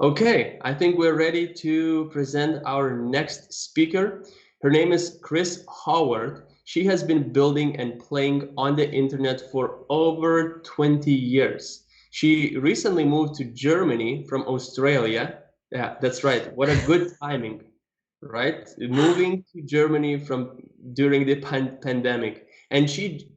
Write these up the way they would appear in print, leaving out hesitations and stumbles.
Okay, I think we're ready to present our next speaker. Her name is Kris Howard. She has been building and playing on the internet for over 20 years. She recently moved to Germany from Australia. Yeah, that's right. What a good timing, right? Moving to Germany from during the pandemic, and she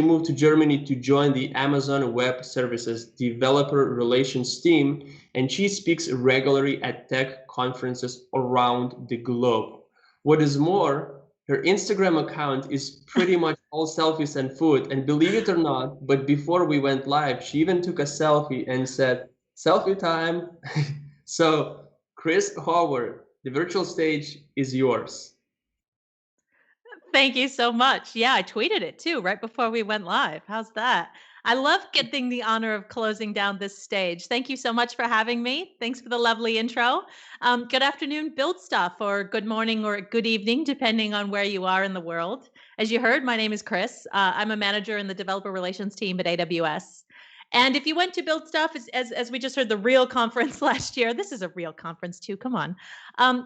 moved to Germany to join the Amazon Web Services developer relations team, and she speaks regularly at tech conferences around the globe. What is more, her Instagram account is pretty much all selfies and food. And believe it or not, but before we went live, she even took a selfie and said, "Selfie time." So, Kris Howard, the virtual stage is yours. Thank you so much. Yeah, I tweeted it too right before we went live. How's that? I love getting the honor of closing down this stage. Thank you so much for having me. Thanks for the lovely intro. Good afternoon, Build Stuff, or good morning or good evening, depending on where you are in the world. As you heard, my name is Kris. I'm a manager in the developer relations team at AWS. And if you went to Build Stuff, as we just heard, the real conference last year, this is a real conference too. Come on.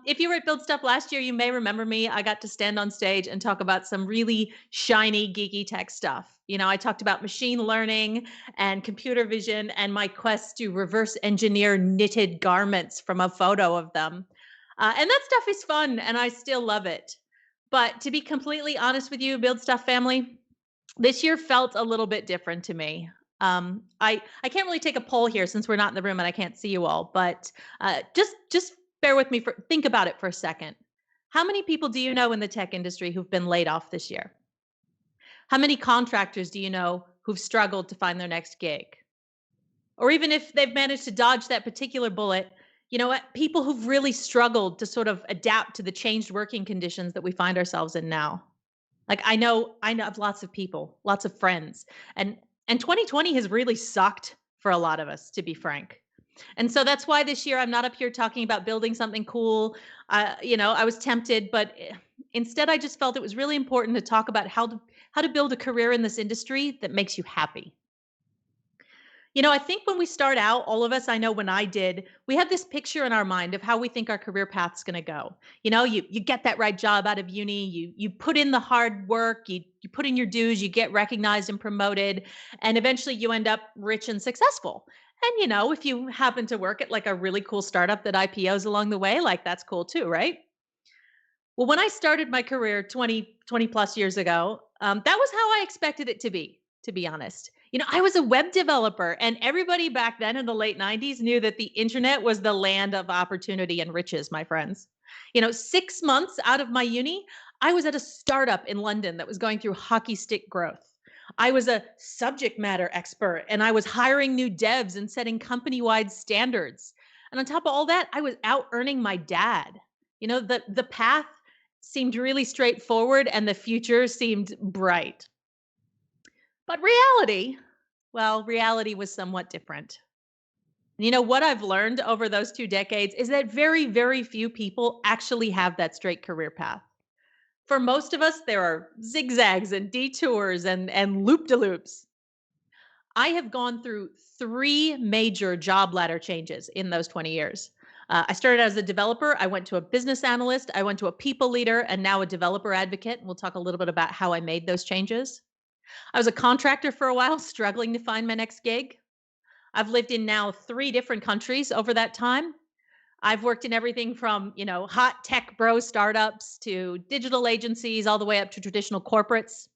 If you were at Build Stuff last year, you may remember me. I got to stand on stage and talk about some really shiny, geeky tech stuff. I talked about machine learning and computer vision and my quest to reverse engineer knitted garments from a photo of them. And that stuff is fun and I still love it. But to be completely honest with you, Build Stuff family, this year felt a little bit different to me. I can't really take a poll here since we're not in the room and I can't see you all, but just bear with me think about it for a second. How many people do you know in the tech industry who've been laid off this year? How many contractors do you know who've struggled to find their next gig? Or even if they've managed to dodge that particular bullet, you know what? People who've really struggled to sort of adapt to the changed working conditions that we find ourselves in now. Like I know of lots of people, lots of friends. And 2020 has really sucked for a lot of us, to be frank. And so that's why this year I'm not up here talking about building something cool. I was tempted, but instead I just felt it was really important to talk about how to build a career in this industry that makes you happy. I think when we start out, all of us, I know when I did, we have this picture in our mind of how we think our career path's going to go. You get that right job out of uni, you put in the hard work, you put in your dues, you get recognized and promoted, and eventually you end up rich and successful. And if you happen to work at like a really cool startup that IPOs along the way, like that's cool too, right? Well, when I started my career 20 plus years ago, that was how I expected it to be honest. I was a web developer, and everybody back then in the late 90s knew that the internet was the land of opportunity and riches, my friends. 6 months out of my uni, I was at a startup in London that was going through hockey stick growth. I was a subject matter expert, and I was hiring new devs and setting company wide standards. And on top of all that, I was out earning my dad. The path seemed really straightforward and the future seemed bright. But reality was somewhat different. What I've learned over those 2 decades is that very, very few people actually have that straight career path. For most of us, there are zigzags and detours and loop de loops. I have gone through three major job ladder changes in those 20 years. I started as a developer. I went to a business analyst. I went to a people leader and now a developer advocate. And we'll talk a little bit about how I made those changes. I was a contractor for a while, struggling to find my next gig. I've lived in now 3 different countries over that time. I've worked in everything from, hot tech bro startups to digital agencies, all the way up to traditional corporates.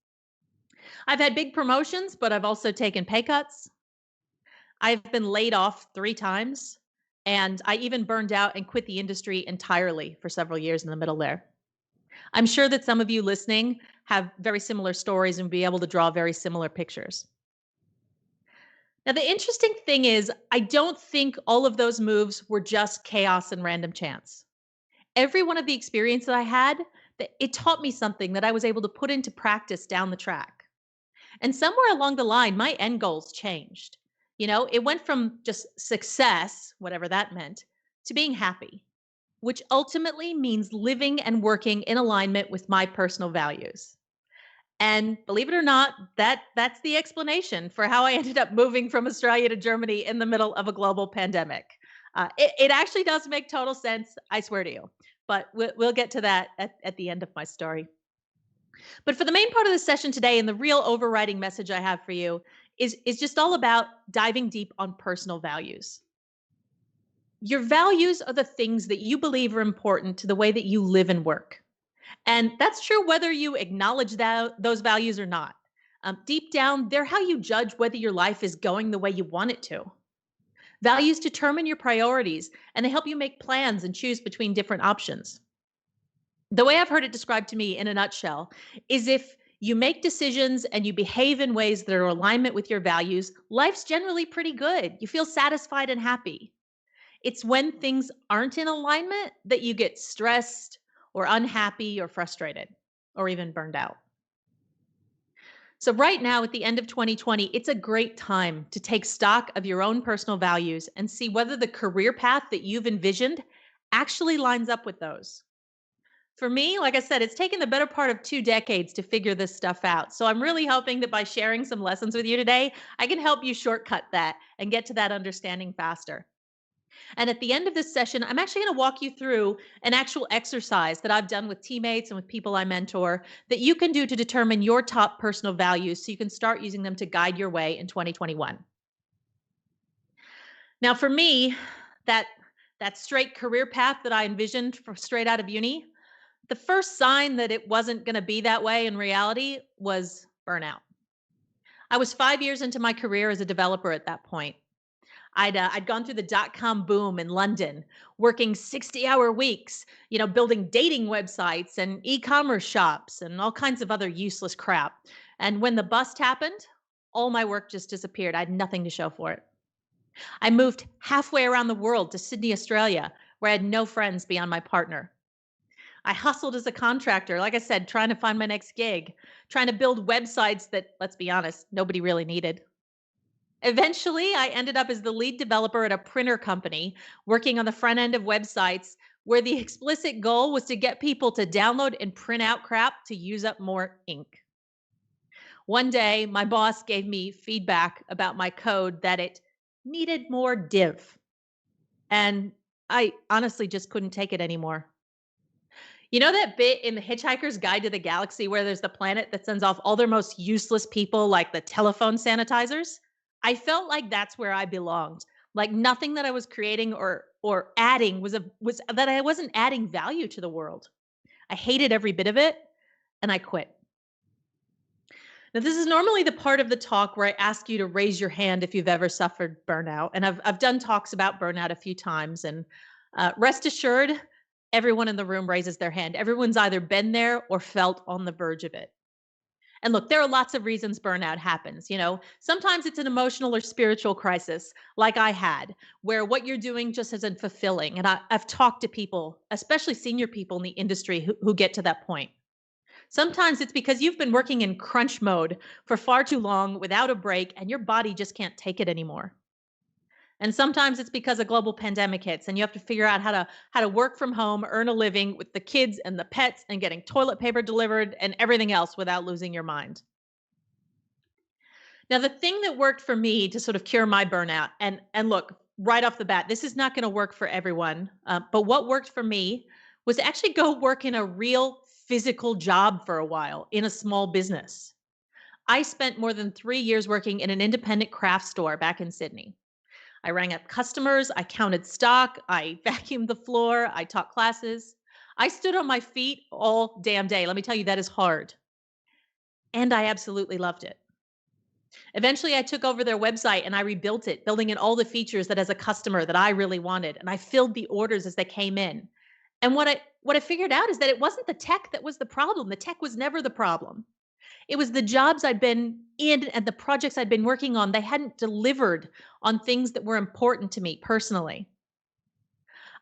I've had big promotions, but I've also taken pay cuts. I've been laid off 3 times, and I even burned out and quit the industry entirely for several years in the middle there. I'm sure that some of you listening have very similar stories and be able to draw very similar pictures. Now, the interesting thing is, I don't think all of those moves were just chaos and random chance. Every one of the experiences I had, it taught me something that I was able to put into practice down the track. And somewhere along the line, my end goals changed. It went from just success, whatever that meant, to being happy, which ultimately means living and working in alignment with my personal values. And believe it or not, that's the explanation for how I ended up moving from Australia to Germany in the middle of a global pandemic. It actually does make total sense. I swear to you. But we'll get to that at the end of my story. But for the main part of the session today, and the real overriding message I have for you is just all about diving deep on personal values. Your values are the things that you believe are important to the way that you live and work. And that's true whether you acknowledge those values or not. Deep down, they're how you judge whether your life is going the way you want it to. Values determine your priorities and they help you make plans and choose between different options. The way I've heard it described to me in a nutshell is if you make decisions and you behave in ways that are in alignment with your values, life's generally pretty good. You feel satisfied and happy. It's when things aren't in alignment that you get stressed or unhappy or frustrated or even burned out. So, right now, at the end of 2020, it's a great time to take stock of your own personal values and see whether the career path that you've envisioned actually lines up with those. For me, like I said, it's taken the better part of 2 decades to figure this stuff out. So, I'm really hoping that by sharing some lessons with you today, I can help you shortcut that and get to that understanding faster. And at the end of this session, I'm actually going to walk you through an actual exercise that I've done with teammates and with people I mentor that you can do to determine your top personal values so you can start using them to guide your way in 2021. Now, for me, that that straight career path that I envisioned for straight out of uni, the first sign that it wasn't going to be that way in reality was burnout. I was 5 years into my career as a developer at that point. I'd gone through the dot-com boom in London, working 60-hour weeks, building dating websites and e-commerce shops and all kinds of other useless crap. And when the bust happened, all my work just disappeared. I had nothing to show for it. I moved halfway around the world to Sydney, Australia, where I had no friends beyond my partner. I hustled as a contractor, like I said, trying to find my next gig, trying to build websites that, let's be honest, nobody really needed. Eventually, I ended up as the lead developer at a printer company, working on the front end of websites where the explicit goal was to get people to download and print out crap to use up more ink. One day, my boss gave me feedback about my code that it needed more div. And I honestly just couldn't take it anymore. You know that bit in The Hitchhiker's Guide to the Galaxy where there's the planet that sends off all their most useless people, like the telephone sanitizers? I felt like that's where I belonged. Like nothing that I was creating or adding was that I wasn't adding value to the world. I hated every bit of it and I quit. Now, this is normally the part of the talk where I ask you to raise your hand if you've ever suffered burnout. And I've done talks about burnout a few times. And rest assured, everyone in the room raises their hand. Everyone's either been there or felt on the verge of it. And look, there are lots of reasons burnout happens. Sometimes it's an emotional or spiritual crisis, like I had, where what you're doing just isn't fulfilling. And I've talked to people, especially senior people in the industry, who get to that point. Sometimes it's because you've been working in crunch mode for far too long without a break, and your body just can't take it anymore. And sometimes it's because a global pandemic hits and you have to figure out how to work from home, earn a living with the kids and the pets and getting toilet paper delivered and everything else without losing your mind. Now, the thing that worked for me to sort of cure my burnout, and look, right off the bat, this is not going to work for everyone, but what worked for me was to actually go work in a real physical job for a while in a small business. I spent more than 3 years working in an independent craft store back in Sydney. I rang up customers, I counted stock, I vacuumed the floor, I taught classes. I stood on my feet all damn day. Let me tell you, that is hard. And I absolutely loved it. Eventually, I took over their website and I rebuilt it, building in all the features that as a customer that I really wanted. And I filled the orders as they came in. And what I figured out is that it wasn't the tech that was the problem. The tech was never the problem. It was the jobs I'd been in and the projects I'd been working on. They hadn't delivered on things that were important to me personally.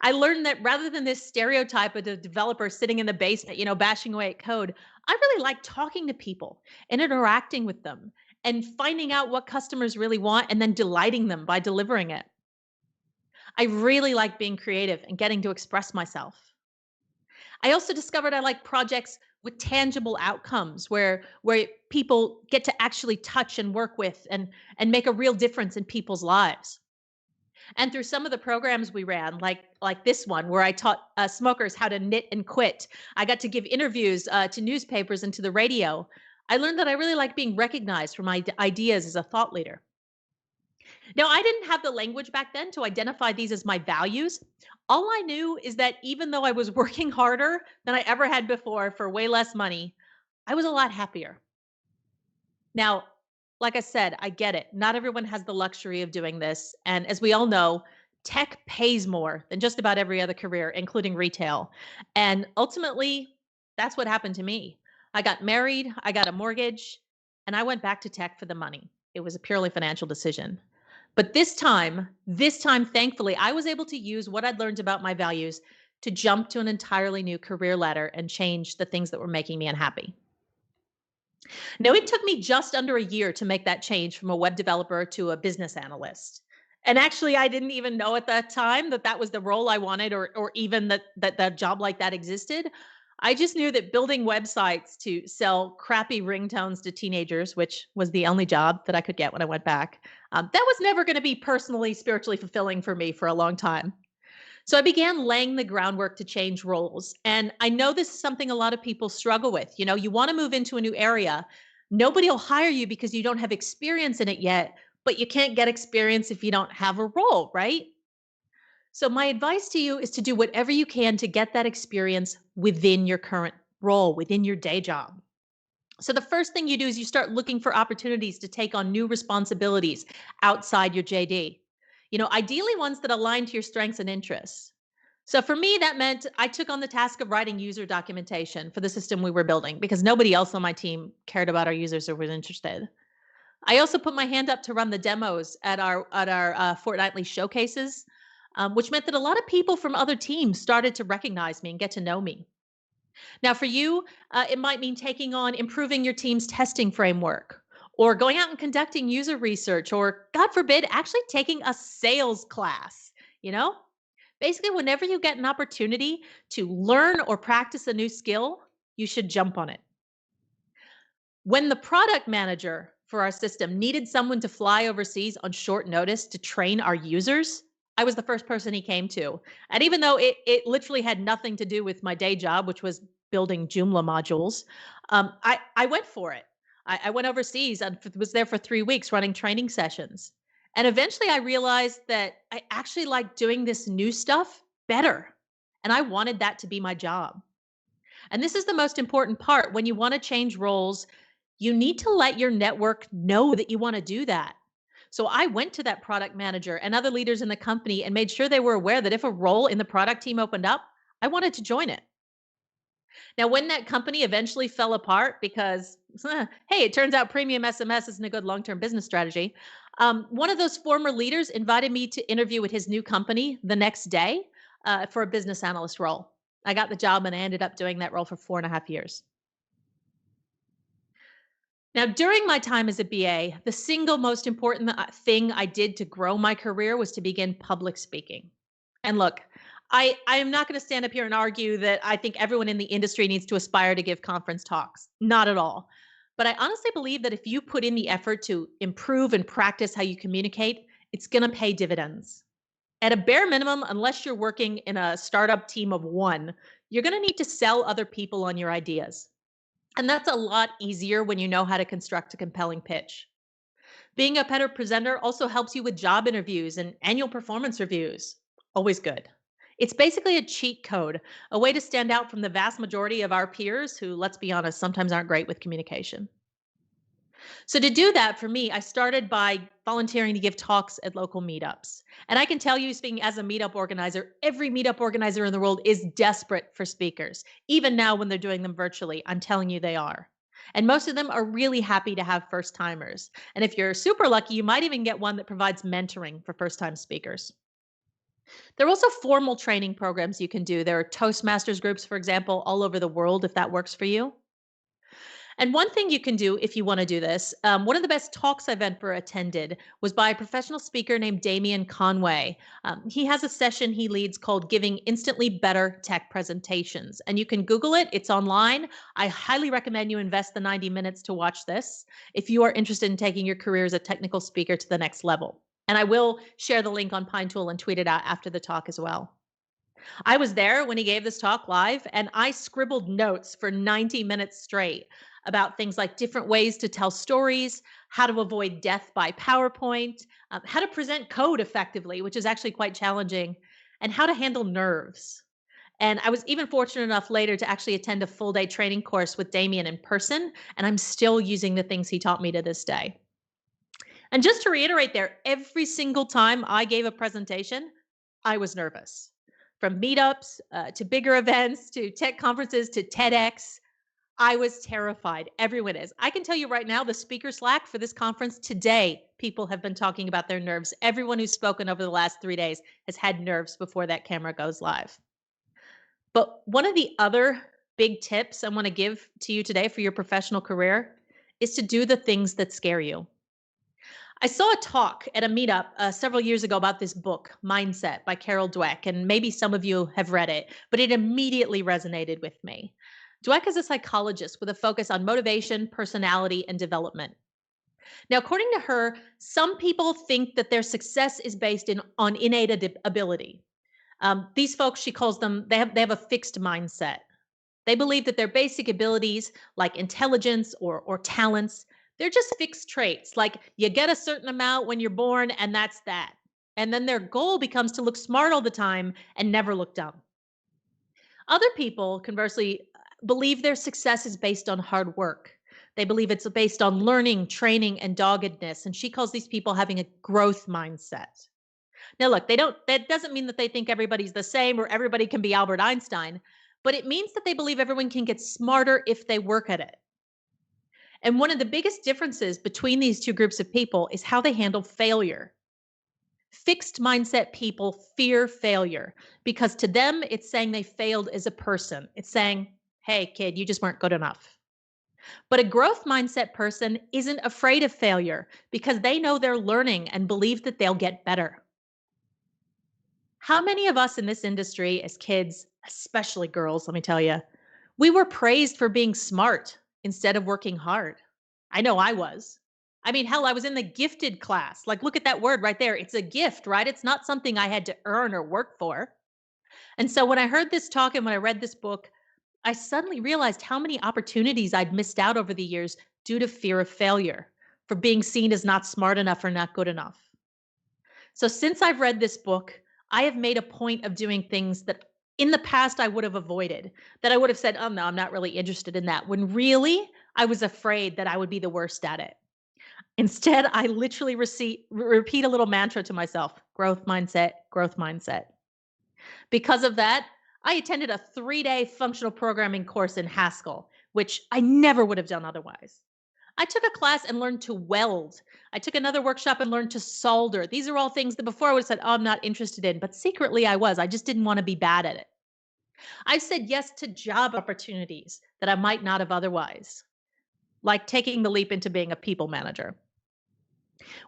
I learned that rather than this stereotype of the developer sitting in the basement, bashing away at code, I really like talking to people and interacting with them and finding out what customers really want and then delighting them by delivering it. I really like being creative and getting to express myself. I also discovered I like projects with tangible outcomes where people get to actually touch and work with and make a real difference in people's lives. And through some of the programs we ran, like this one, where I taught smokers how to knit and quit, I got to give interviews to newspapers and to the radio. I learned that I really like being recognized for my ideas as a thought leader. Now, I didn't have the language back then to identify these as my values. All I knew is that even though I was working harder than I ever had before for way less money, I was a lot happier. Now, like I said, I get it. Not everyone has the luxury of doing this. And as we all know, tech pays more than just about every other career, including retail. And ultimately, that's what happened to me. I got married, I got a mortgage, and I went back to tech for the money. It was a purely financial decision. But this time, thankfully, I was able to use what I'd learned about my values to jump to an entirely new career ladder and change the things that were making me unhappy. Now, it took me just under a year to make that change from a web developer to a business analyst. And actually, I didn't even know at that time that that was the role I wanted, or even that job like that existed. I just knew that building websites to sell crappy ringtones to teenagers, which was the only job that I could get when I went back, that was never going to be personally, spiritually fulfilling for me for a long time. So I began laying the groundwork to change roles. And I know this is something a lot of people struggle with. You want to move into a new area. Nobody will hire you because you don't have experience in it yet, but you can't get experience if you don't have a role, right? So my advice to you is to do whatever you can to get that experience within your current role, within your day job. So the first thing you do is you start looking for opportunities to take on new responsibilities outside your JD. Ideally ones that align to your strengths and interests. So for me, that meant I took on the task of writing user documentation for the system we were building because nobody else on my team cared about our users or was interested. I also put my hand up to run the demos at our fortnightly showcases, which meant that a lot of people from other teams started to recognize me and get to know me. Now, for you, it might mean taking on improving your team's testing framework, or going out and conducting user research, or God forbid, actually taking a sales class. You know, Basically, whenever you get an opportunity to learn or practice a new skill, you should jump on it. When the product manager for our system needed someone to fly overseas on short notice to train our users, I was the first person he came to. And even though it literally had nothing to do with my day job, which was building Joomla modules, I went for it. I went overseas and was there for 3 weeks running training sessions. And eventually I realized that I actually liked doing this new stuff better. And I wanted that to be my job. And this is the most important part. When you want to change roles, you need to let your network know that you want to do that. So I went to that product manager and other leaders in the company and made sure they were aware that if a role in the product team opened up, I wanted to join it. Now, when that company eventually fell apart because, hey, it turns out premium SMS isn't a good long term business strategy, one of those former leaders invited me to interview with his new company the next day for a business analyst role. I got the job and I ended up doing that role for 4.5 years. Now, during my time as a BA, the single most important thing I did to grow my career was to begin public speaking. And look, I am not going to stand up here and argue that I think everyone in the industry needs to aspire to give conference talks. Not at all. But I honestly believe that if you put in the effort to improve and practice how you communicate, it's going to pay dividends. At a bare minimum, unless you're working in a startup team of one, you're going to need to sell other people on your ideas. And that's a lot easier when you know how to construct a compelling pitch. Being a better presenter also helps you with job interviews and annual performance reviews. Always good. It's basically a cheat code, a way to stand out from the vast majority of our peers who, let's be honest, sometimes aren't great with communication. So to do that for me, I started by volunteering to give talks at local meetups. And I can tell you, speaking as a meetup organizer, every meetup organizer in the world is desperate for speakers. Even now when they're doing them virtually, I'm telling you they are. And most of them are really happy to have first timers. And if you're super lucky, you might even get one that provides mentoring for first time speakers. There are also formal training programs you can do. There are Toastmasters groups, for example, all over the world if that works for you. And one thing you can do if you want to do this, one of the best talks I've ever attended was by a professional speaker named Damian Conway. He has a session he leads called Giving Instantly Better Tech Presentations. And you can Google it, it's online. I highly recommend you invest the 90 minutes to watch this if you are interested in taking your career as a technical speaker to the next level. And I will share the link on Pine Tool and tweet it out after the talk as well. I was there when he gave this talk live, and I scribbled notes for 90 minutes straight about things like different ways to tell stories, how to avoid death by PowerPoint, how to present code effectively, which is actually quite challenging, and how to handle nerves. And I was even fortunate enough later to actually attend a full day training course with Damien in person, and I'm still using the things he taught me to this day. And just to reiterate there, every single time I gave a presentation, I was nervous. From meetups to bigger events to tech conferences to TEDx, I was terrified. Everyone is. I can tell you right now, the speaker Slack for this conference today, people have been talking about their nerves. Everyone who's spoken over the last 3 days has had nerves before that camera goes live. But one of the other big tips I want to give to you today for your professional career is to do the things that scare you. I saw a talk at a meetup several years ago about this book, Mindset by Carol Dweck, and maybe some of you have read it, but it immediately resonated with me. Dweck is a psychologist with a focus on motivation, personality, and development. Now, according to her, some people think that their success is based on innate ability. These folks, she calls them, they have a fixed mindset. They believe that their basic abilities, like intelligence or talents, they're just fixed traits. Like you get a certain amount when you're born, and that's that. And then their goal becomes to look smart all the time and never look dumb. Other people, conversely, believe their success is based on hard work. They believe it's based on learning, training, and doggedness. And she calls these people having a growth mindset. Now, look, that doesn't mean that they think everybody's the same or everybody can be Albert Einstein, but it means that they believe everyone can get smarter if they work at it. And one of the biggest differences between these two groups of people is how they handle failure. Fixed mindset people fear failure because to them, it's saying they failed as a person. It's saying, hey, kid, you just weren't good enough. But a growth mindset person isn't afraid of failure because they know they're learning and believe that they'll get better. How many of us in this industry as kids, especially girls, let me tell you, we were praised for being smart instead of working hard? I know I was. I mean, hell, I was in the gifted class. Like, look at that word right there. It's a gift, right? It's not something I had to earn or work for. And so when I heard this talk and when I read this book, I suddenly realized how many opportunities I'd missed out over the years due to fear of failure, for being seen as not smart enough or not good enough. So since I've read this book, I have made a point of doing things that in the past I would have avoided, that I would have said, oh no, I'm not really interested in that, when really I was afraid that I would be the worst at it. Instead, I literally repeat a little mantra to myself: growth mindset, growth mindset. Because of that, I attended a 3-day functional programming course in Haskell, which I never would have done otherwise. I took a class and learned to weld. I took another workshop and learned to solder. These are all things that before I would have said, oh, I'm not interested in, but secretly I was. I just didn't want to be bad at it. I've said yes to job opportunities that I might not have otherwise, like taking the leap into being a people manager.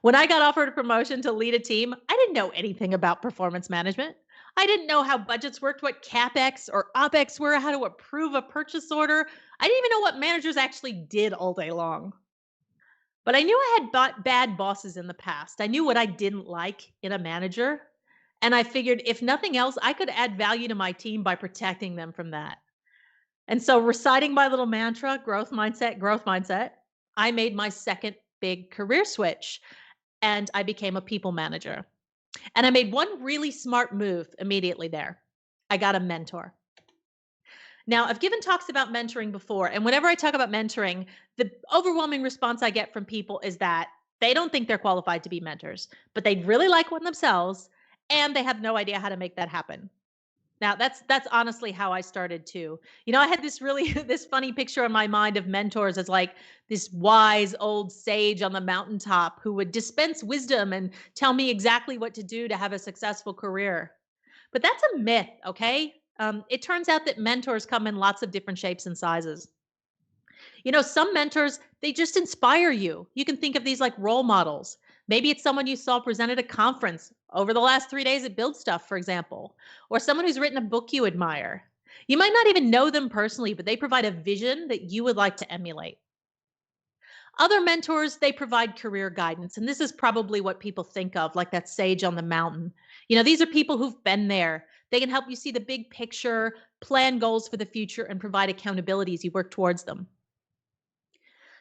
When I got offered a promotion to lead a team, I didn't know anything about performance management. I didn't know how budgets worked, what CapEx or OpEx were, how to approve a purchase order. I didn't even know what managers actually did all day long. But I knew I had bad bosses in the past. I knew what I didn't like in a manager. And I figured if nothing else, I could add value to my team by protecting them from that. And so, reciting my little mantra, growth mindset, I made my second big career switch and I became a people manager. And I made one really smart move immediately there. I got a mentor. Now, I've given talks about mentoring before, and whenever I talk about mentoring, the overwhelming response I get from people is that they don't think they're qualified to be mentors, but they'd really like one themselves, and they have no idea how to make that happen. Now, that's honestly how I started too. You know, I had this really this funny picture in my mind of mentors as like this wise old sage on the mountaintop who would dispense wisdom and tell me exactly what to do to have a successful career. But that's a myth, okay? It turns out that mentors come in lots of different shapes and sizes. You know, some mentors, they just inspire you. You can think of these like role models. Maybe it's someone you saw present at a conference over the last 3 days at Build Stuff, for example, or someone who's written a book you admire. You might not even know them personally, but they provide a vision that you would like to emulate. Other mentors, they provide career guidance. And this is probably what people think of, like that sage on the mountain. These are people who've been there. They can help you see the big picture, plan goals for the future, and provide accountability as you work towards them.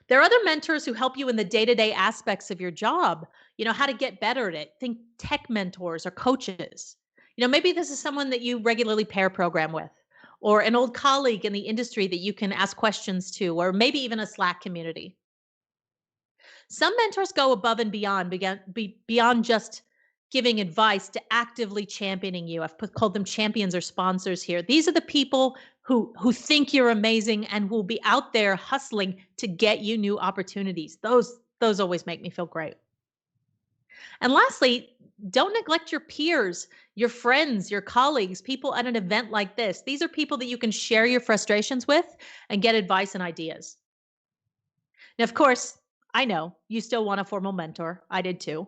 There are other mentors who help you in the day-to-day aspects of your job, how to get better at it. Think tech mentors or coaches. Maybe this is someone that you regularly pair program with, or an old colleague in the industry that you can ask questions to, or maybe even a Slack community. Some mentors go above and beyond just giving advice to actively championing you. Called them champions or sponsors here. These are the people who think you're amazing and will be out there hustling to get you new opportunities. Those always make me feel great. And lastly, don't neglect your peers, your friends, your colleagues, people at an event like this. These are people that you can share your frustrations with and get advice and ideas. Now, of course, I know you still want a formal mentor. I did too.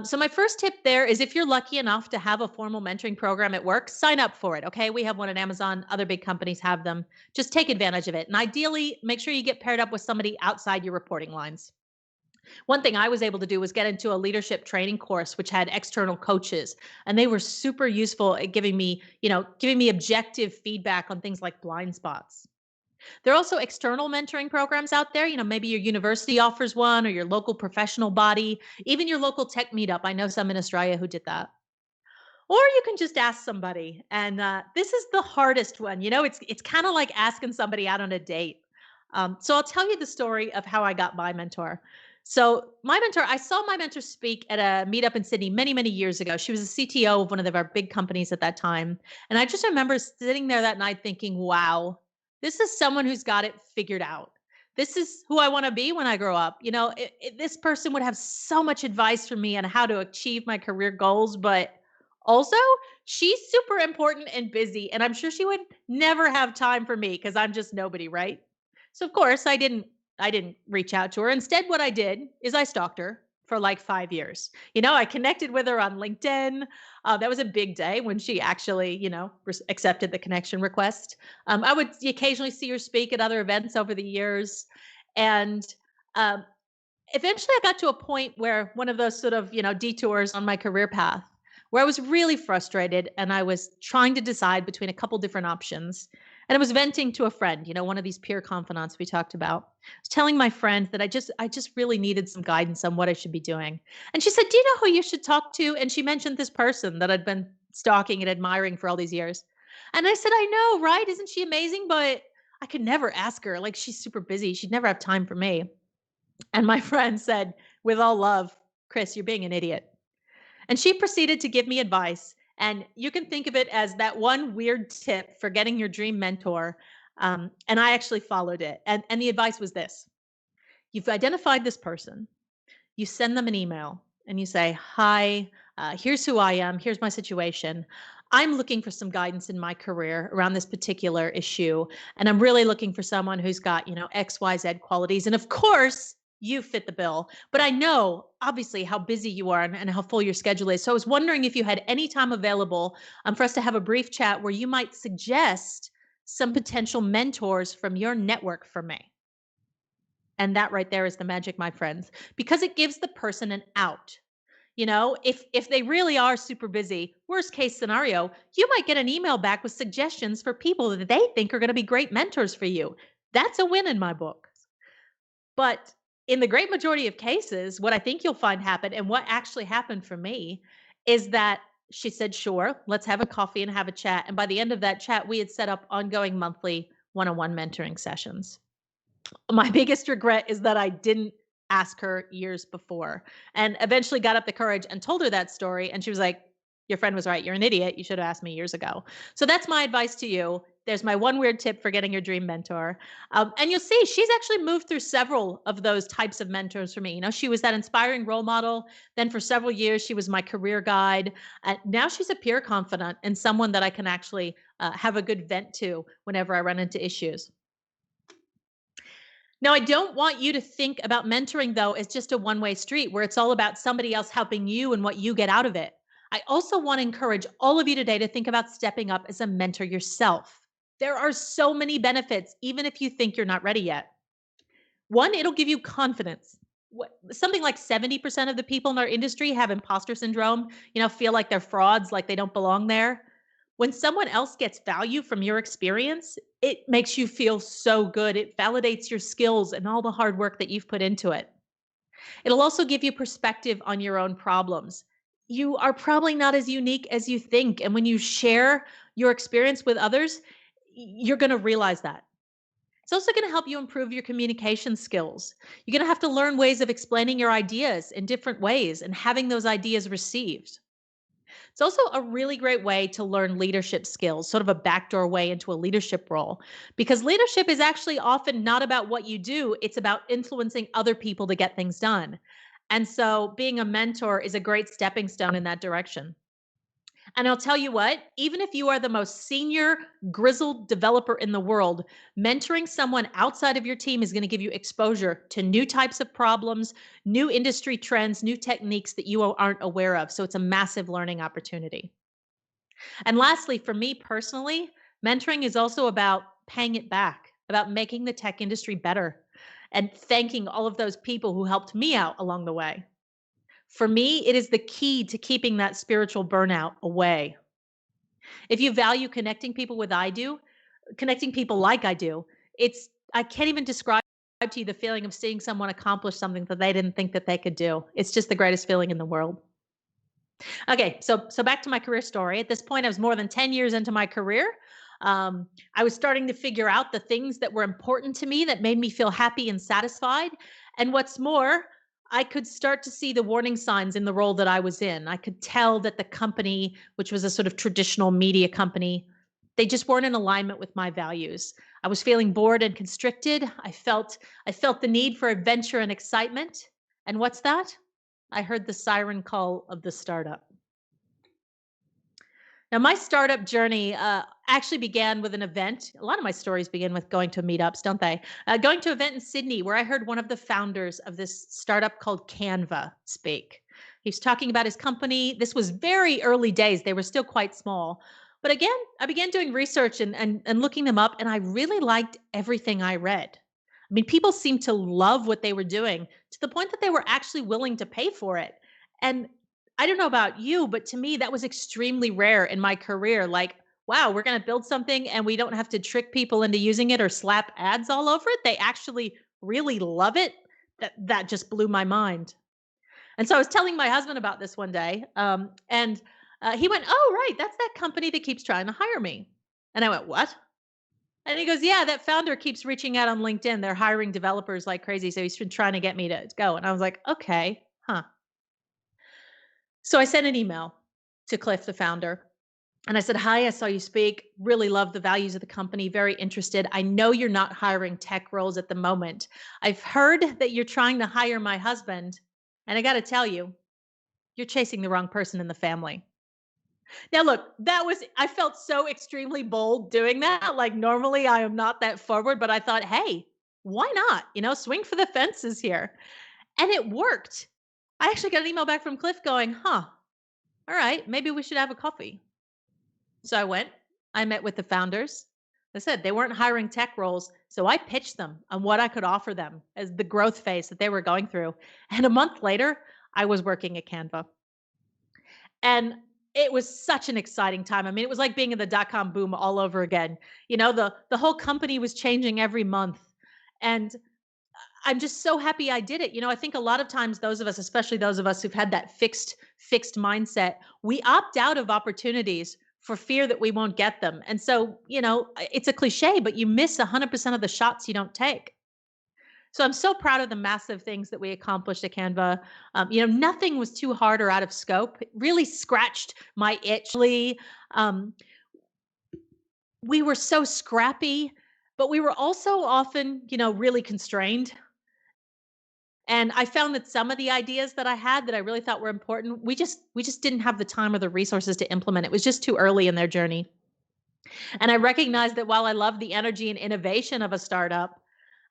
So my first tip there is, if you're lucky enough to have a formal mentoring program at work, sign up for it. Okay. We have one at Amazon. Other big companies have them. Just take advantage of it. And ideally, make sure you get paired up with somebody outside your reporting lines. One thing I was able to do was get into a leadership training course, which had external coaches, and they were super useful at giving me objective feedback on things like blind spots. There are also external mentoring programs out there. Maybe your university offers one, or your local professional body, even your local tech meetup. I know some in Australia who did that. Or you can just ask somebody. And this is the hardest one. It's kind of like asking somebody out on a date. So I'll tell you the story of how I got my mentor. So I saw my mentor speak at a meetup in Sydney many, many years ago. She was a CTO of one of our big companies at that time. And I just remember sitting there that night thinking, wow, this is someone who's got it figured out. This is who I want to be when I grow up. This person would have so much advice for me on how to achieve my career goals, but also she's super important and busy. And I'm sure she would never have time for me because I'm just nobody, right? So of course I didn't reach out to her. Instead, what I did is I stalked her for like 5 years. I connected with her on LinkedIn. That was a big day when she actually, accepted the connection request. I would occasionally see her speak at other events over the years. And um, eventually I got to a point where one of those sort of, detours on my career path where I was really frustrated and I was trying to decide between a couple different options. And I was venting to a friend, one of these peer confidants we talked about. I was telling my friend that I just really needed some guidance on what I should be doing. And she said, "Do you know who you should talk to?" And she mentioned this person that I'd been stalking and admiring for all these years. And I said, "I know, right? Isn't she amazing? But I could never ask her. Like, she's super busy. She'd never have time for me." And my friend said, with all love, "Kris, you're being an idiot." And she proceeded to give me advice. And you can think of it as that one weird tip for getting your dream mentor. And I actually followed it. And the advice was this: you've identified this person, you send them an email, and you say, "Hi, here's who I am, here's my situation. I'm looking for some guidance in my career around this particular issue. And I'm really looking for someone who's got, XYZ qualities. And of course, you fit the bill. But I know obviously how busy you are and how full your schedule is. So I was wondering if you had any time available for us to have a brief chat where you might suggest some potential mentors from your network for me." And that right there is the magic, my friends, because it gives the person an out. If they really are super busy, worst case scenario, you might get an email back with suggestions for people that they think are going to be great mentors for you. That's a win in my book. But in the great majority of cases, what I think you'll find happen, and what actually happened for me, is that she said, "Sure, let's have a coffee and have a chat." And by the end of that chat, we had set up ongoing monthly one-on-one mentoring sessions. My biggest regret is that I didn't ask her years before, and eventually got up the courage and told her that story. And she was like, "Your friend was right. You're an idiot. You should have asked me years ago." So that's my advice to you. There's my one weird tip for getting your dream mentor. And you'll see she's actually moved through several of those types of mentors for me. She was that inspiring role model. Then for several years, she was my career guide. Now she's a peer confidant and someone that I can actually have a good vent to whenever I run into issues. Now, I don't want you to think about mentoring, though, as just a one-way street where it's all about somebody else helping you and what you get out of it. I also want to encourage all of you today to think about stepping up as a mentor yourself. There are so many benefits, even if you think you're not ready yet. One, it'll give you confidence. Something like 70% of the people in our industry have imposter syndrome, feel like they're frauds, like they don't belong there. When someone else gets value from your experience, it makes you feel so good. It validates your skills and all the hard work that you've put into it. It'll also give you perspective on your own problems. You are probably not as unique as you think. And when you share your experience with others, you're going to realize that. It's also going to help you improve your communication skills. You're going to have to learn ways of explaining your ideas in different ways and having those ideas received. It's also a really great way to learn leadership skills, sort of a backdoor way into a leadership role, because leadership is actually often not about what you do, it's about influencing other people to get things done. And so being a mentor is a great stepping stone in that direction. And I'll tell you what, even if you are the most senior, grizzled developer in the world, mentoring someone outside of your team is going to give you exposure to new types of problems, new industry trends, new techniques that you aren't aware of. So it's a massive learning opportunity. And lastly, for me personally, mentoring is also about paying it back, about making the tech industry better and thanking all of those people who helped me out along the way. For me, it is the key to keeping that spiritual burnout away. If you value connecting people like I do, I can't even describe to you the feeling of seeing someone accomplish something that they didn't think that they could do. It's just the greatest feeling in the world. Okay, so back to my career story. At this point, I was more than 10 years into my career. I was starting to figure out the things that were important to me that made me feel happy and satisfied. And what's more, I could start to see the warning signs in the role that I was in. I could tell that the company, which was a sort of traditional media company, they just weren't in alignment with my values. I was feeling bored and constricted. I felt the need for adventure and excitement. And what's that? I heard the siren call of the startup. Now, my startup journey actually began with an event. A lot of my stories begin with going to meetups, don't they? Going to an event in Sydney where I heard one of the founders of this startup called Canva speak. He was talking about his company. This was very early days. They were still quite small. But again, I began doing research and looking them up, and I really liked everything I read. I mean, people seemed to love what they were doing to the point that they were actually willing to pay for it. And I don't know about you, but to me, that was extremely rare in my career. Like, wow, we're going to build something and we don't have to trick people into using it or slap ads all over it. They actually really love it. That just blew my mind. And so I was telling my husband about this one day, and he went, "Oh, right, that's that company that keeps trying to hire me." And I went, "What?" And he goes, "Yeah, that founder keeps reaching out on LinkedIn. They're hiring developers like crazy, so he's been trying to get me to go." And I was like, "Okay, huh." So I sent an email to Cliff, the founder, and I said, "Hi, I saw you speak. Really love the values of the company. Very interested. I know you're not hiring tech roles at the moment. I've heard that you're trying to hire my husband. And I got to tell you, you're chasing the wrong person in the family." Now, look, I felt so extremely bold doing that. Like, normally I am not that forward, but I thought, hey, why not? Swing for the fences here. And it worked. I actually got an email back from Cliff going, "Huh, all right, maybe we should have a coffee." So I went, I met with the founders. I said they weren't hiring tech roles. So I pitched them on what I could offer them as the growth phase that they were going through. And a month later, I was working at Canva. And it was such an exciting time. I mean, it was like being in the dot-com boom all over again. The whole company was changing every month. And I'm just so happy I did it. I think a lot of times those of us, especially those of us who've had that fixed mindset, we opt out of opportunities for fear that we won't get them. And so, it's a cliche, but you miss 100% of the shots you don't take. So I'm so proud of the massive things that we accomplished at Canva. Nothing was too hard or out of scope. It really scratched my itch. Um, we were so scrappy, but we were also often, really constrained. And I found that some of the ideas that I had that I really thought were important, we just didn't have the time or the resources to implement. It was just too early in their journey. And I recognized that while I love the energy and innovation of a startup,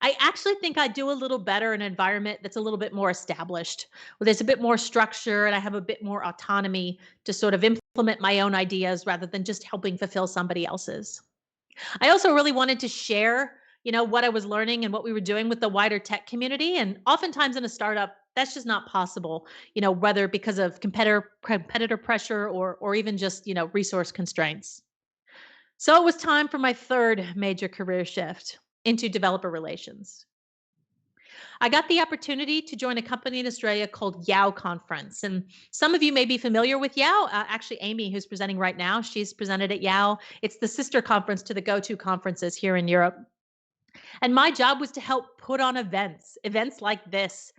I actually think I do a little better in an environment that's a little bit more established, where there's a bit more structure and I have a bit more autonomy to sort of implement my own ideas rather than just helping fulfill somebody else's. I also really wanted to share, what I was learning and what we were doing with the wider tech community. And oftentimes in a startup, that's just not possible, whether because of competitor pressure or even just, resource constraints. So it was time for my third major career shift into developer relations. I got the opportunity to join a company in Australia called Yao Conference. And some of you may be familiar with Yao. Actually, Amy, who's presenting right now, she's presented at Yao. It's the sister conference to the Go-To conferences here in Europe. And my job was to help put on events like this,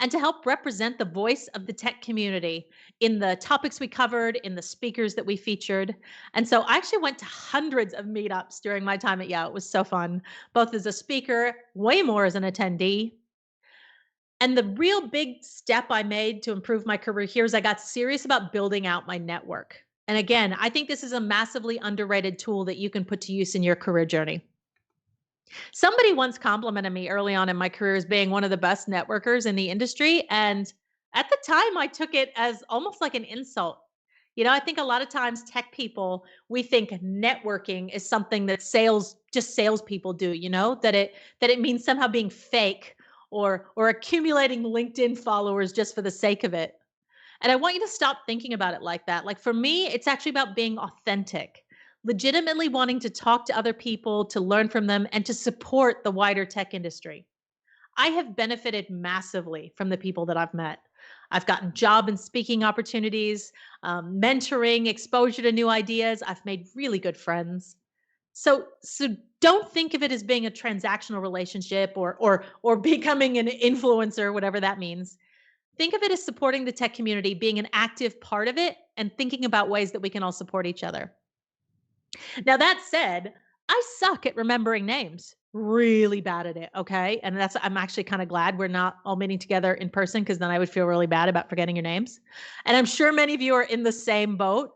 and to help represent the voice of the tech community in the topics we covered, in the speakers that we featured. And so I actually went to hundreds of meetups during my time at Yale. It was so fun, both as a speaker, way more as an attendee. And the real big step I made to improve my career here is I got serious about building out my network. And again, I think this is a massively underrated tool that you can put to use in your career journey. Somebody once complimented me early on in my career as being one of the best networkers in the industry. And at the time, I took it as almost like an insult. I think a lot of times tech people, we think networking is something that just salespeople do, that it means somehow being fake or accumulating LinkedIn followers just for the sake of it. And I want you to stop thinking about it like that. Like for me, it's actually about being authentic, legitimately wanting to talk to other people, to learn from them, and to support the wider tech industry. I have benefited massively from the people that I've met. I've gotten job and speaking opportunities, mentoring, exposure to new ideas. I've made really good friends. So don't think of it as being a transactional relationship or becoming an influencer, whatever that means. Think of it as supporting the tech community, being an active part of it, and thinking about ways that we can all support each other. Now, that said, I suck at remembering names. Really bad at it. Okay. And I'm actually kind of glad we're not all meeting together in person, because then I would feel really bad about forgetting your names. And I'm sure many of you are in the same boat.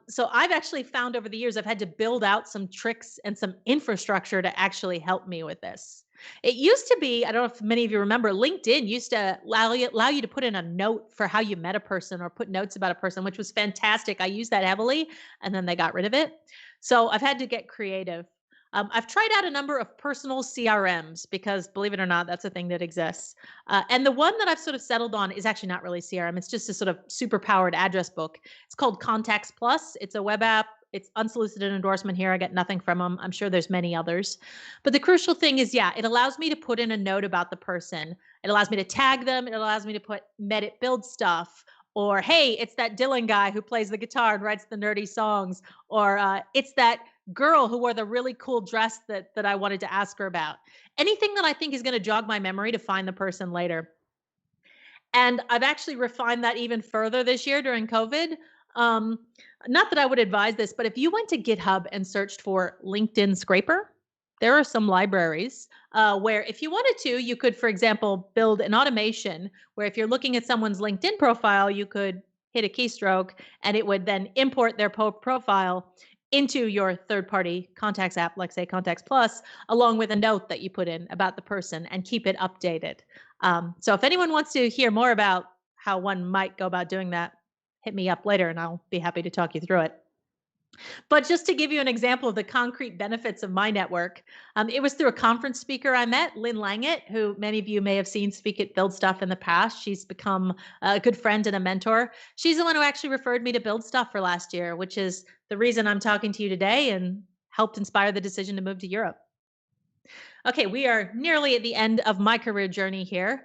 So I've actually found over the years, I've had to build out some tricks and some infrastructure to actually help me with this. It used to be, I don't know if many of you remember, LinkedIn used to allow you to put in a note for how you met a person or put notes about a person, which was fantastic. I used that heavily, and then they got rid of it. So I've had to get creative. I've tried out a number of personal CRMs because, believe it or not, that's a thing that exists. And the one that I've sort of settled on is actually not really CRM. It's just a sort of super powered address book. It's called Contacts Plus. It's a web app. It's unsolicited endorsement here. I get nothing from them. I'm sure there's many others. But the crucial thing is, yeah, it allows me to put in a note about the person. It allows me to tag them. It allows me to put met it build stuff. Or, hey, it's that Dylan guy who plays the guitar and writes the nerdy songs. Or it's that girl who wore the really cool dress that I wanted to ask her about. Anything that I think is going to jog my memory to find the person later. And I've actually refined that even further this year during COVID. Um, Not that I would advise this, but if you went to GitHub and searched for LinkedIn Scraper, there are some libraries where if you wanted to, you could, for example, build an automation where if you're looking at someone's LinkedIn profile, you could hit a keystroke and it would then import their profile into your third-party contacts app, like say Contacts Plus, along with a note that you put in about the person and keep it updated. So if anyone wants to hear more about how one might go about doing that, hit me up later and I'll be happy to talk you through it. But just to give you an example of the concrete benefits of my network, it was through a conference speaker I met, Lynn Langett, who many of you may have seen speak at Build Stuff in the past. She's become a good friend and a mentor. She's the one who actually referred me to Build Stuff for last year, which is the reason I'm talking to you today and helped inspire the decision to move to Europe. Okay, we are nearly at the end of my career journey here.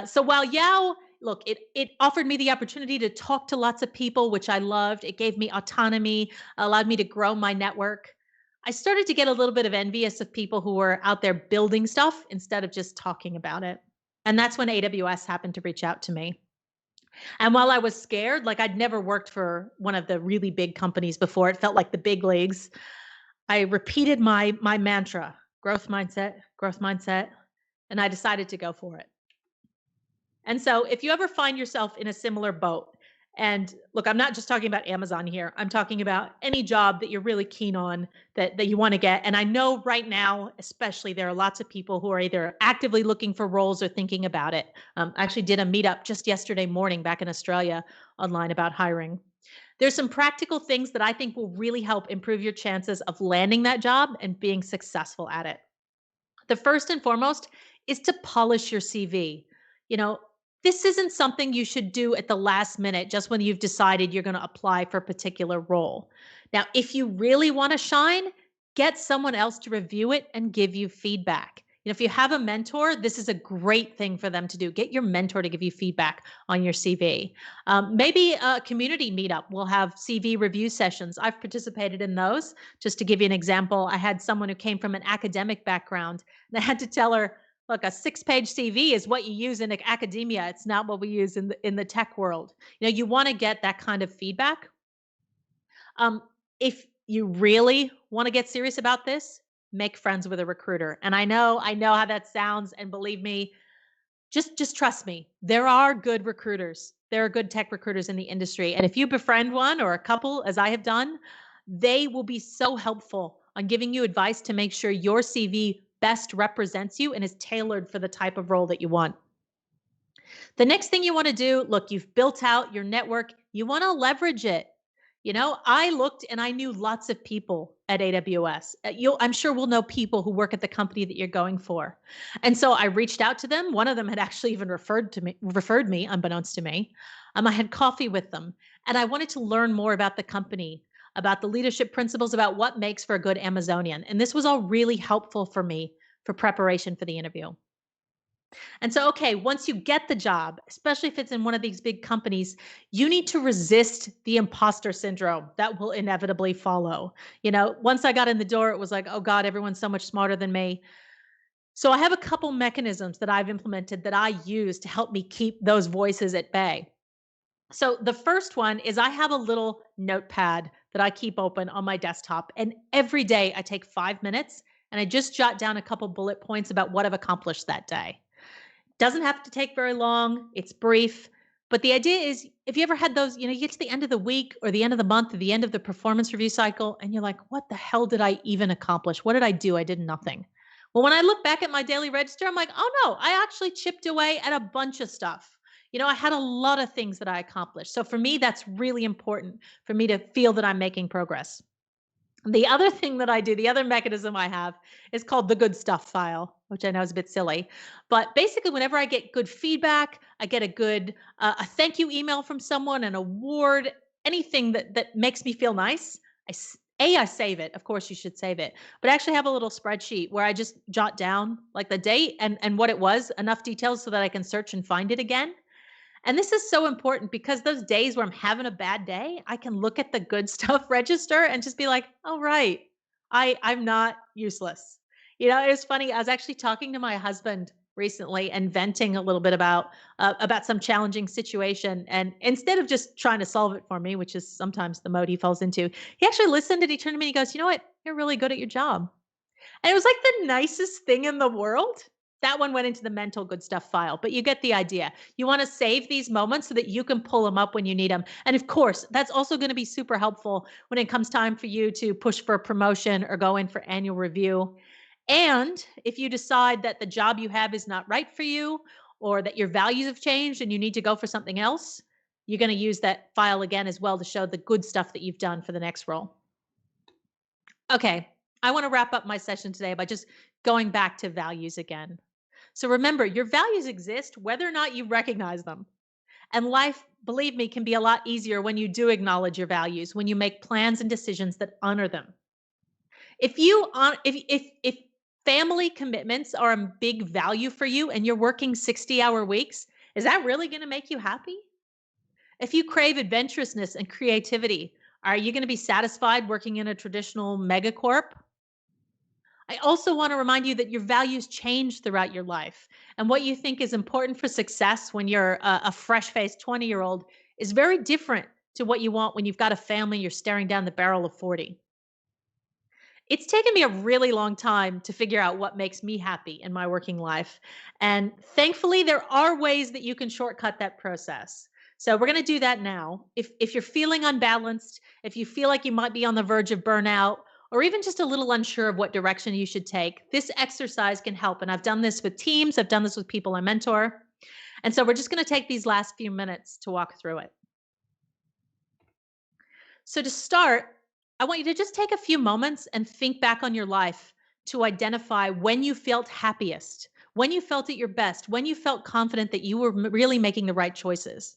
So while Yao, look, it offered me the opportunity to talk to lots of people, which I loved. It gave me autonomy, allowed me to grow my network. I started to get a little bit of envious of people who were out there building stuff instead of just talking about it. And that's when AWS happened to reach out to me. And while I was scared, like I'd never worked for one of the really big companies before, it felt like the big leagues. I repeated my mantra, growth mindset, and I decided to go for it. And so if you ever find yourself in a similar boat, and look, I'm not just talking about Amazon here. I'm talking about any job that you're really keen on that you want to get. And I know right now, especially, there are lots of people who are either actively looking for roles or thinking about it. I actually did a meetup just yesterday morning back in Australia online about hiring. There's some practical things that I think will really help improve your chances of landing that job and being successful at it. The first and foremost is to polish your CV. You know, this isn't something you should do at the last minute just when you've decided you're going to apply for a particular role. Now, if you really want to shine, get someone else to review it and give you feedback. If you have a mentor, this is a great thing for them to do. Get your mentor to give you feedback on your CV. Maybe a community meetup will have CV review sessions. I've participated in those. Just to give you an example, I had someone who came from an academic background, and I had to tell her, look, a 6-page CV is what you use in academia. It's not what we use in the tech world. You want to get that kind of feedback. If you really want to get serious about this, make friends with a recruiter. And I know how that sounds. And believe me, just trust me. There are good recruiters. There are good tech recruiters in the industry. And if you befriend one or a couple, as I have done, they will be so helpful on giving you advice to make sure your CV best represents you and is tailored for the type of role that you want. The next thing you want to do, look, you've built out your network. You want to leverage it. I looked and I knew lots of people at AWS. I'm sure we'll know people who work at the company that you're going for. And so I reached out to them. One of them had actually even referred me, unbeknownst to me. I had coffee with them, and I wanted to learn more about the company, about the leadership principles, about what makes for a good Amazonian. And this was all really helpful for me for preparation for the interview. And so, okay, once you get the job, especially if it's in one of these big companies, you need to resist the imposter syndrome that will inevitably follow. Once I got in the door, it was like, oh God, everyone's so much smarter than me. So I have a couple mechanisms that I've implemented that I use to help me keep those voices at bay. So the first one is I have a little notepad that I keep open on my desktop. And every day I take 5 minutes and I just jot down a couple bullet points about what I've accomplished that day. Doesn't have to take very long. It's brief. But the idea is, if you ever had those, you get to the end of the week or the end of the month or the end of the performance review cycle, and you're like, what the hell did I even accomplish? What did I do? I did nothing. Well, when I look back at my daily register, I'm like, oh no, I actually chipped away at a bunch of stuff. I had a lot of things that I accomplished. So for me, that's really important for me to feel that I'm making progress. The other thing that I do, the other mechanism I have is called the good stuff file, which I know is a bit silly. But basically, whenever I get good feedback, I get a thank you email from someone, an award, anything that makes me feel nice. I save it. Of course, you should save it. But I actually have a little spreadsheet where I just jot down like the date and what it was, enough details so that I can search and find it again. And this is so important because those days where I'm having a bad day, I can look at the good stuff register and just be like, "Oh, right. I'm not useless." It was funny. I was actually talking to my husband recently and venting a little bit about some challenging situation. And instead of just trying to solve it for me, which is sometimes the mode he falls into, he actually listened and he turned to me and he goes, "You know what? You're really good at your job." And it was like the nicest thing in the world. That one went into the mental good stuff file, but you get the idea. You want to save these moments so that you can pull them up when you need them. And of course, that's also going to be super helpful when it comes time for you to push for a promotion or go in for annual review. And if you decide that the job you have is not right for you or that your values have changed and you need to go for something else, you're going to use that file again as well to show the good stuff that you've done for the next role. Okay, I want to wrap up my session today by just going back to values again. So remember, your values exist whether or not you recognize them. And life, believe me, can be a lot easier when you do acknowledge your values, when you make plans and decisions that honor them. If family commitments are a big value for you and you're working 60-hour weeks, is that really going to make you happy? If you crave adventurousness and creativity, are you going to be satisfied working in a traditional megacorp? I also want to remind you that your values change throughout your life. And what you think is important for success when you're a fresh faced 20-year-old is very different to what you want when you've got a family, you're staring down the barrel of 40. It's taken me a really long time to figure out what makes me happy in my working life. And thankfully, there are ways that you can shortcut that process. So we're going to do that now. If you're feeling unbalanced, if you feel like you might be on the verge of burnout, or even just a little unsure of what direction you should take, this exercise can help. And I've done this with teams, I've done this with people I mentor. And so we're just going to take these last few minutes to walk through it. So to start, I want you to just take a few moments and think back on your life to identify when you felt happiest, when you felt at your best, when you felt confident that you were really making the right choices.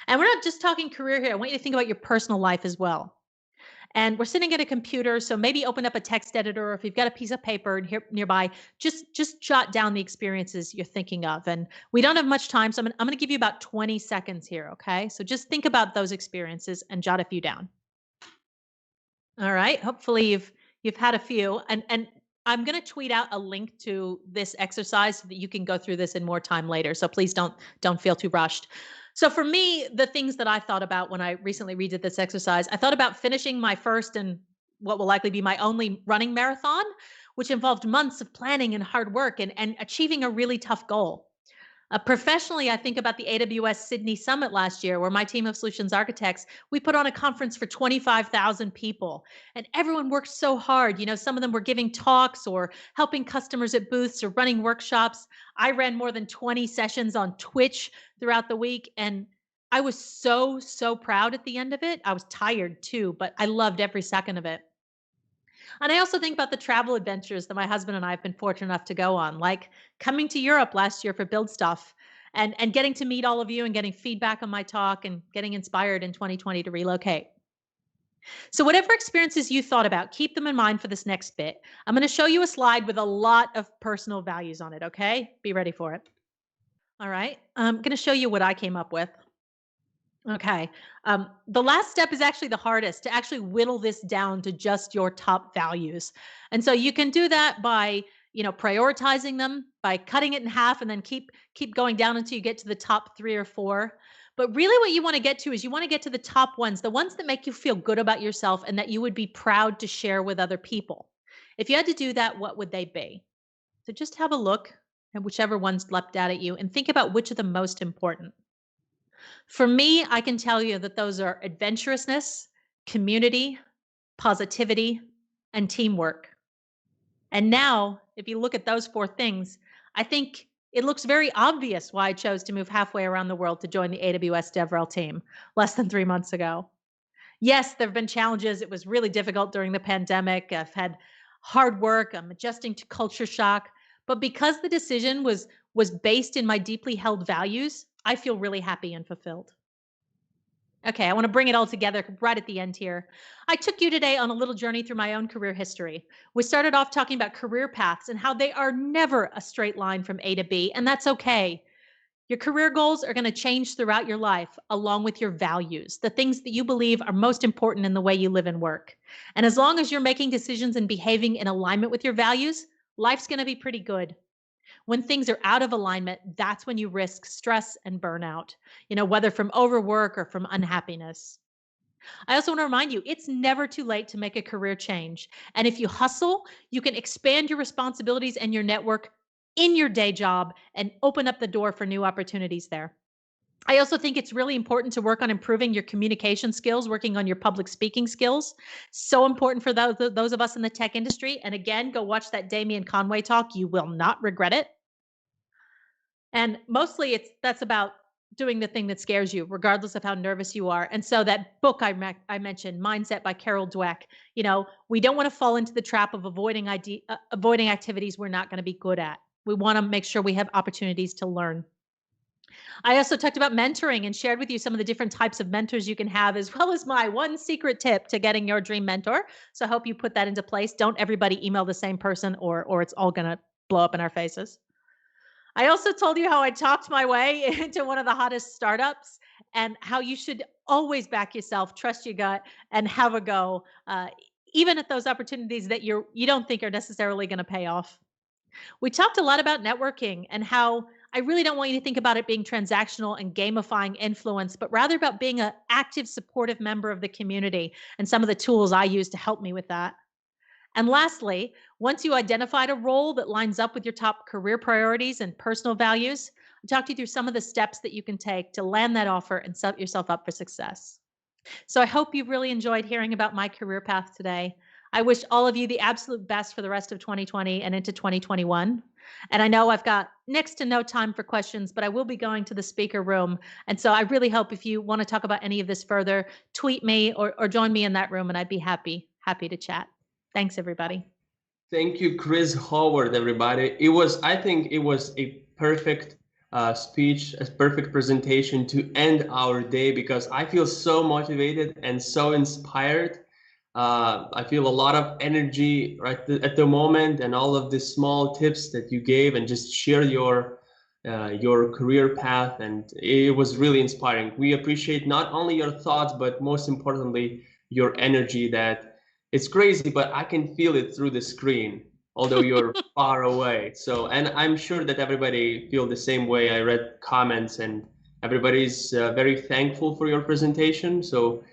And we're not just talking career here. I want you to think about your personal life as well. And we're sitting at a computer, so maybe open up a text editor, or if you've got a piece of paper here nearby, just jot down the experiences you're thinking of. And we don't have much time, so I'm going to give you about 20 seconds here, okay? So just think about those experiences and jot a few down. All right. Hopefully you've had a few, and I'm going to tweet out a link to this exercise so that you can go through this in more time later. So please don't feel too rushed. So for me, the things that I thought about when I recently redid this exercise, I thought about finishing my first and what will likely be my only running marathon, which involved months of planning and hard work and achieving a really tough goal. Professionally, I think about the AWS Sydney Summit last year, where my team of solutions architects, we put on a conference for 25,000 people, and everyone worked so hard. You know, some of them were giving talks or helping customers at booths or running workshops. I ran more than 20 sessions on Twitch throughout the week, and I was so proud at the end of it. I was tired too, but I loved every second of it. And I also think about the travel adventures that my husband and I have been fortunate enough to go on, like coming to Europe last year for Build Stuff and getting to meet all of you and getting feedback on my talk and getting inspired in 2020 to relocate. So whatever experiences you thought about, keep them in mind for this next bit. I'm going to show you a slide with a lot of personal values on it, okay? Be ready for it. All right. I'm going to show you what I came up with. Okay. The last step is actually the hardest, to actually whittle this down to just your top values. And so you can do that by, prioritizing them, by cutting it in half and then keep going down until you get to the top 3 or 4. But really what you want to get to is you want to get to the top ones, the ones that make you feel good about yourself and that you would be proud to share with other people. If you had to do that, what would they be? So just have a look at whichever ones leapt out at you and think about which are the most important. For me, I can tell you that those are adventurousness, community, positivity, and teamwork. And now, if you look at those 4 things, I think it looks very obvious why I chose to move halfway around the world to join the AWS DevRel team less than 3 months ago. Yes, there have been challenges. It was really difficult during the pandemic. I've had hard work. I'm adjusting to culture shock. But because the decision was based in my deeply held values, I feel really happy and fulfilled. Okay, I want to bring it all together right at the end here. I took you today on a little journey through my own career history. We started off talking about career paths and how they are never a straight line from A to B, and that's okay. Your career goals are going to change throughout your life, along with your values, the things that you believe are most important in the way you live and work. And as long as you're making decisions and behaving in alignment with your values, life's going to be pretty good. When things are out of alignment, that's when you risk stress and burnout, whether from overwork or from unhappiness. I also want to remind you, it's never too late to make a career change. And if you hustle, you can expand your responsibilities and your network in your day job and open up the door for new opportunities there. I also think it's really important to work on improving your communication skills, working on your public speaking skills. So important for those of us in the tech industry. And again, go watch that Damian Conway talk. You will not regret it. And mostly that's about doing the thing that scares you, regardless of how nervous you are. And so that book I mentioned, Mindset by Carol Dweck, we don't want to fall into the trap of avoiding activities we're not going to be good at. We want to make sure we have opportunities to learn. I also talked about mentoring and shared with you some of the different types of mentors you can have, as well as my one secret tip to getting your dream mentor. So I hope you put that into place. Don't everybody email the same person or it's all going to blow up in our faces. I also told you how I talked my way into one of the hottest startups and how you should always back yourself, trust your gut, and have a go, even at those opportunities that you don't think are necessarily going to pay off. We talked a lot about networking and how I really don't want you to think about it being transactional and gamifying influence, but rather about being an active, supportive member of the community and some of the tools I use to help me with that. And lastly, once you identified a role that lines up with your top career priorities and personal values, I talked you through some of the steps that you can take to land that offer and set yourself up for success. So I hope you've really enjoyed hearing about my career path today. I wish all of you the absolute best for the rest of 2020 and into 2021. And I know I've got next to no time for questions, but I will be going to the speaker room. And so I really hope if you want to talk about any of this further, tweet me or join me in that room and I'd be happy to chat. Thanks, everybody. Thank you, Chris Howard, everybody. It was, I think it was a perfect speech, a perfect presentation to end our day because I feel so motivated and so inspired. I feel a lot of energy at the moment, and all of the small tips that you gave, and just share your career path, and it was really inspiring. We appreciate not only your thoughts, but most importantly, your energy. That it's crazy, but I can feel it through the screen, although you're far away. So, and I'm sure that everybody feel the same way. I read comments, and everybody's very thankful for your presentation. So,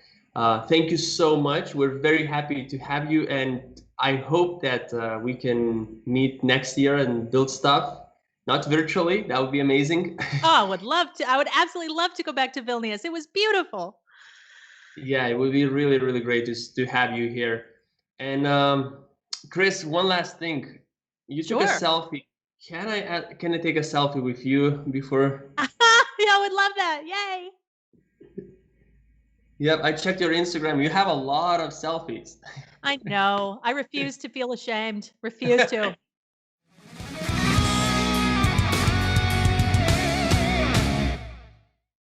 thank you so much. We're very happy to have you, and I hope that we can meet next year and build stuff, not virtually. That would be amazing. Oh, I would love to. I would absolutely love to go back to Vilnius. It was beautiful. Yeah, it would be really, really great to have you here. And Chris, one last thing. You took a Sure. selfie. Can I take a selfie with you before? Yeah, I would love that. Yay. Yep, I checked your Instagram. You have a lot of selfies. I know. I refuse to feel ashamed. Refuse to.